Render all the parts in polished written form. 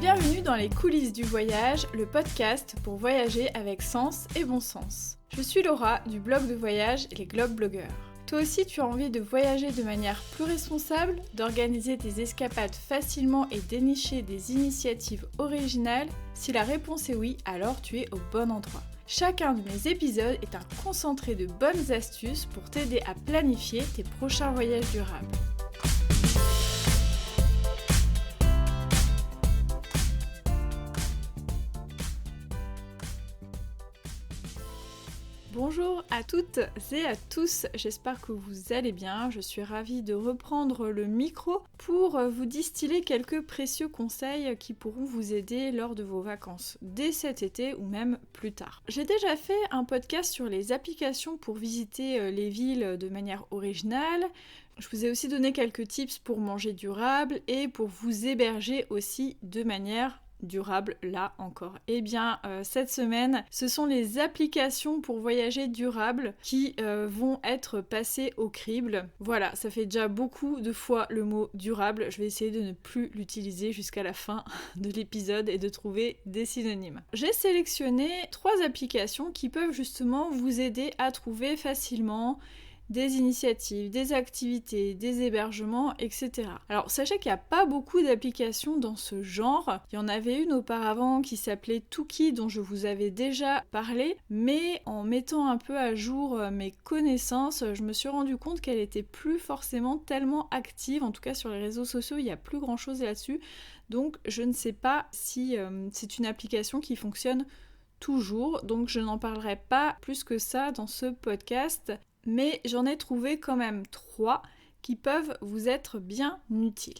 Bienvenue dans les coulisses du voyage, le podcast pour voyager avec sens et bon sens. Je suis Laura du blog de voyage Les Globe Blogueurs. Toi aussi tu as envie de voyager de manière plus responsable, d'organiser tes escapades facilement et dénicher des initiatives originales? Si la réponse est oui, alors tu es au bon endroit. Chacun de mes épisodes est un concentré de bonnes astuces pour t'aider à planifier tes prochains voyages durables. Bonjour à toutes et à tous, j'espère que vous allez bien. Je suis ravie de reprendre le micro pour vous distiller quelques précieux conseils qui pourront vous aider lors de vos vacances, dès cet été ou même plus tard. J'ai déjà fait un podcast sur les applications pour visiter les villes de manière originale. Je vous ai aussi donné quelques tips pour manger durable et pour vous héberger aussi de manière durable, là encore. Eh bien, cette semaine, ce sont les applications pour voyager durable qui vont être passées au crible. Voilà, ça fait déjà beaucoup de fois le mot durable. Je vais essayer de ne plus l'utiliser jusqu'à la fin de l'épisode et de trouver des synonymes. J'ai sélectionné 3 applications qui peuvent justement vous aider à trouver facilement des initiatives, des activités, des hébergements, etc. Alors sachez qu'il n'y a pas beaucoup d'applications dans ce genre. Il y en avait une auparavant qui s'appelait Tookie dont je vous avais déjà parlé, mais en mettant un peu à jour mes connaissances, je me suis rendu compte qu'elle était plus forcément tellement active, en tout cas sur les réseaux sociaux, il n'y a plus grand chose là-dessus, donc je ne sais pas si c'est une application qui fonctionne toujours, donc je n'en parlerai pas plus que ça dans ce podcast. Mais j'en ai trouvé quand même 3 qui peuvent vous être bien utiles.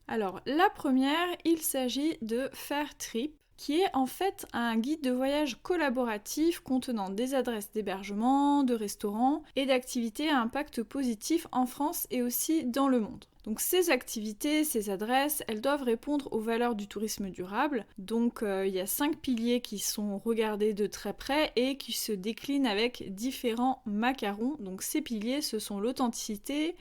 Alors la première, il s'agit de Fairtrip, qui est en fait un guide de voyage collaboratif contenant des adresses d'hébergement, de restaurants et d'activités à impact positif en France et aussi dans le monde. Donc ces activités, ces adresses, elles doivent répondre aux valeurs du tourisme durable. Donc il y a 5 piliers qui sont regardés de très près et qui se déclinent avec différents macarons. Donc ces piliers, ce sont l'authenticité,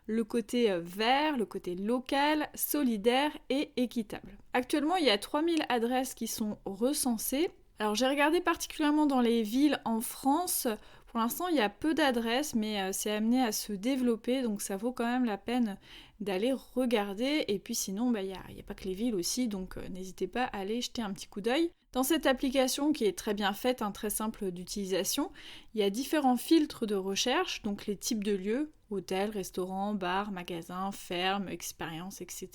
le côté vert, le côté local, solidaire et équitable. Actuellement, il y a 3000 adresses qui sont recensées. Alors j'ai regardé particulièrement dans les villes en France. Pour l'instant, il y a peu d'adresses, mais c'est amené à se développer, donc ça vaut quand même la peine d'aller regarder. Et puis sinon, il n'y a pas que les villes aussi, donc n'hésitez pas à aller jeter un petit coup d'œil. Dans cette application qui est très bien faite, très simple d'utilisation, il y a différents filtres de recherche, donc les types de lieux, hôtels, restaurants, bars, magasins, fermes, expériences, etc.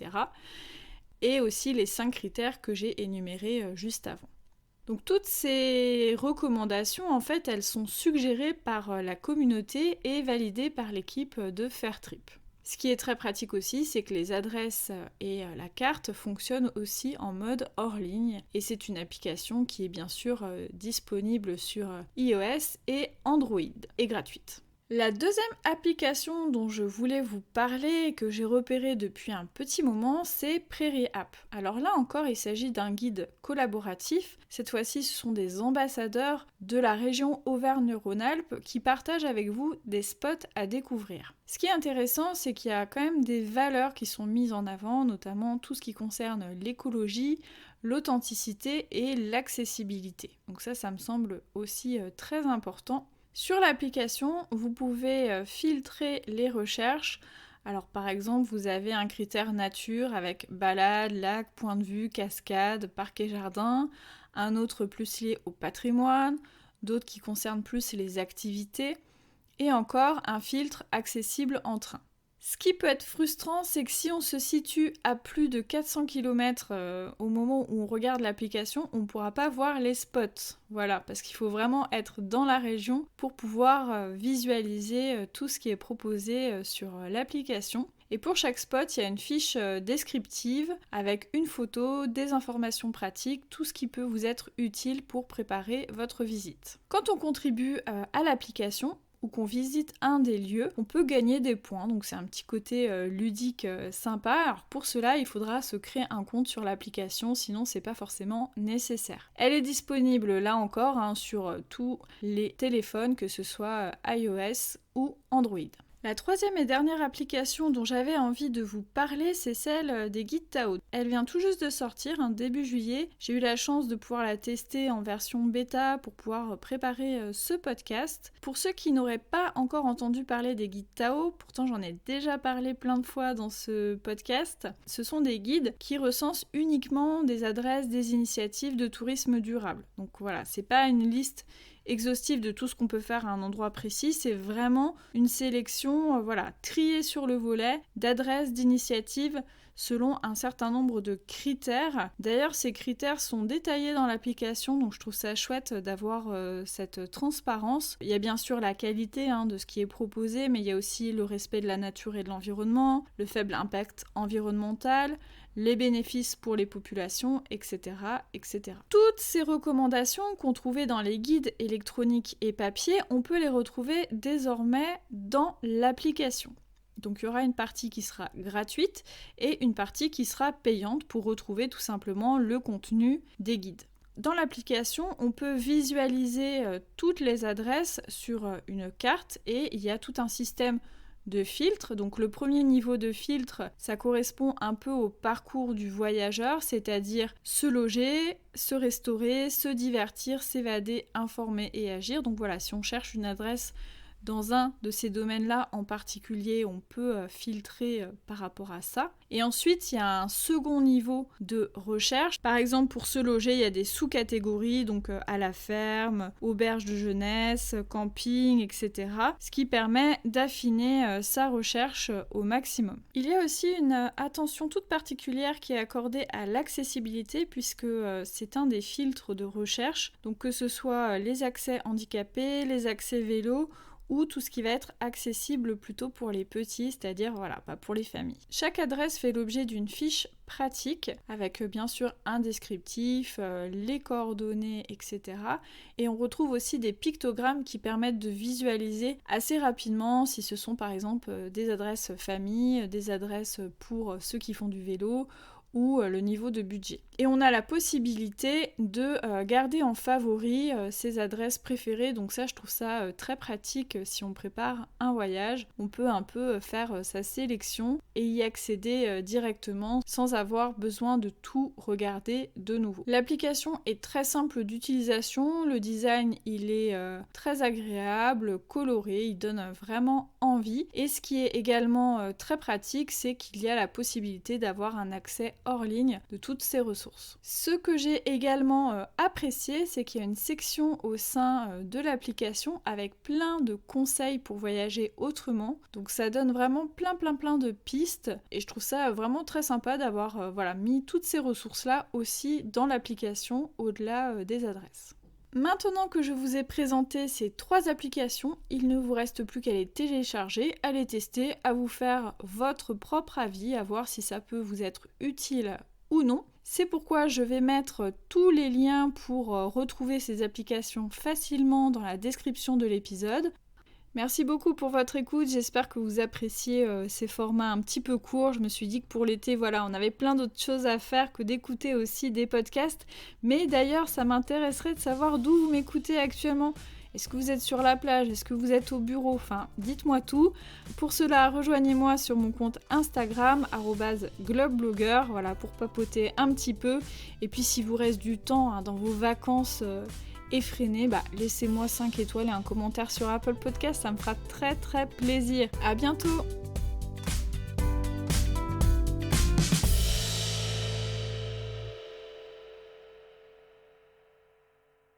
Et aussi les 5 critères que j'ai énumérés juste avant. Donc toutes ces recommandations, en fait, elles sont suggérées par la communauté et validées par l'équipe de Fairtrip. Ce qui est très pratique aussi, c'est que les adresses et la carte fonctionnent aussi en mode hors ligne. Et c'est une application qui est bien sûr disponible sur iOS et Android et gratuite. La deuxième application dont je voulais vous parler et que j'ai repérée depuis un petit moment, c'est Prairie App. Alors là encore, il s'agit d'un guide collaboratif. Cette fois-ci, ce sont des ambassadeurs de la région Auvergne-Rhône-Alpes qui partagent avec vous des spots à découvrir. Ce qui est intéressant, c'est qu'il y a quand même des valeurs qui sont mises en avant, notamment tout ce qui concerne l'écologie, l'authenticité et l'accessibilité. Donc ça me semble aussi très important. Sur l'application, vous pouvez filtrer les recherches. Alors par exemple, vous avez un critère nature avec balade, lac, point de vue, cascade, parc et jardin, un autre plus lié au patrimoine, d'autres qui concernent plus les activités, et encore un filtre accessible en train. Ce qui peut être frustrant, c'est que si on se situe à plus de 400 km au moment où on regarde l'application, on ne pourra pas voir les spots. Voilà, parce qu'il faut vraiment être dans la région pour pouvoir visualiser tout ce qui est proposé sur l'application. Et pour chaque spot, il y a une fiche descriptive avec une photo, des informations pratiques, tout ce qui peut vous être utile pour préparer votre visite. Quand on contribue à l'application, ou qu'on visite un des lieux, on peut gagner des points, donc c'est un petit côté ludique sympa. Alors pour cela, il faudra se créer un compte sur l'application, sinon c'est pas forcément nécessaire. Elle est disponible là encore sur tous les téléphones, que ce soit iOS ou Android. La troisième et dernière application dont j'avais envie de vous parler, c'est celle des guides Tao. Elle vient tout juste de sortir, début juillet. J'ai eu la chance de pouvoir la tester en version bêta pour pouvoir préparer ce podcast. Pour ceux qui n'auraient pas encore entendu parler des guides Tao, pourtant j'en ai déjà parlé plein de fois dans ce podcast, ce sont des guides qui recensent uniquement des adresses, des initiatives de tourisme durable. Donc voilà, c'est pas une liste exhaustive de tout ce qu'on peut faire à un endroit précis, c'est vraiment une sélection triée sur le volet d'adresses, d'initiatives selon un certain nombre de critères. D'ailleurs, ces critères sont détaillés dans l'application, donc je trouve ça chouette d'avoir cette transparence. Il y a bien sûr la qualité de ce qui est proposé, mais il y a aussi le respect de la nature et de l'environnement, le faible impact environnemental, les bénéfices pour les populations, etc., etc. Toutes ces recommandations qu'on trouvait dans les guides électroniques et papier, on peut les retrouver désormais dans l'application. Donc il y aura une partie qui sera gratuite et une partie qui sera payante pour retrouver tout simplement le contenu des guides. Dans l'application, on peut visualiser toutes les adresses sur une carte et il y a tout un système de filtres. Donc le premier niveau de filtre, ça correspond un peu au parcours du voyageur, c'est-à-dire se loger, se restaurer, se divertir, s'évader, informer et agir. Donc voilà, si on cherche une adresse dans un de ces domaines-là en particulier, on peut filtrer par rapport à ça. Et ensuite, il y a un second niveau de recherche. Par exemple, pour se loger, il y a des sous-catégories, donc à la ferme, auberge de jeunesse, camping, etc. Ce qui permet d'affiner sa recherche au maximum. Il y a aussi une attention toute particulière qui est accordée à l'accessibilité, puisque c'est un des filtres de recherche. Donc que ce soit les accès handicapés, les accès vélo, ou tout ce qui va être accessible plutôt pour les petits, c'est-à-dire pas pour les familles. Chaque adresse fait l'objet d'une fiche pratique avec bien sûr un descriptif, les coordonnées, etc. Et on retrouve aussi des pictogrammes qui permettent de visualiser assez rapidement si ce sont par exemple des adresses famille, des adresses pour ceux qui font du vélo, ou le niveau de budget. Et on a la possibilité de garder en favori ses adresses préférées, donc ça je trouve ça très pratique si on prépare un voyage. On peut un peu faire sa sélection et y accéder directement sans avoir besoin de tout regarder de nouveau. L'application est très simple d'utilisation, le design il est très agréable, coloré, il donne vraiment envie. Et ce qui est également très pratique, c'est qu'il y a la possibilité d'avoir un accès hors ligne de toutes ces ressources. Ce que j'ai également apprécié, c'est qu'il y a une section au sein de l'application avec plein de conseils pour voyager autrement. Donc ça donne vraiment plein de pistes et je trouve ça vraiment très sympa d'avoir mis toutes ces ressources-là aussi dans l'application au-delà des adresses. Maintenant que je vous ai présenté ces 3 applications, il ne vous reste plus qu'à les télécharger, à les tester, à vous faire votre propre avis, à voir si ça peut vous être utile ou non. C'est pourquoi je vais mettre tous les liens pour retrouver ces applications facilement dans la description de l'épisode. Merci beaucoup pour votre écoute, j'espère que vous appréciez ces formats un petit peu courts. Je me suis dit que pour l'été, on avait plein d'autres choses à faire que d'écouter aussi des podcasts. Mais d'ailleurs, ça m'intéresserait de savoir d'où vous m'écoutez actuellement. Est-ce que vous êtes sur la plage? Est-ce que vous êtes au bureau? Enfin, dites-moi tout. Pour cela, rejoignez-moi sur mon compte Instagram, @globblogger, pour papoter un petit peu. Et puis, si vous reste du temps dans vos vacances effrénées, laissez-moi 5 étoiles et un commentaire sur Apple Podcast, ça me fera très plaisir. À bientôt!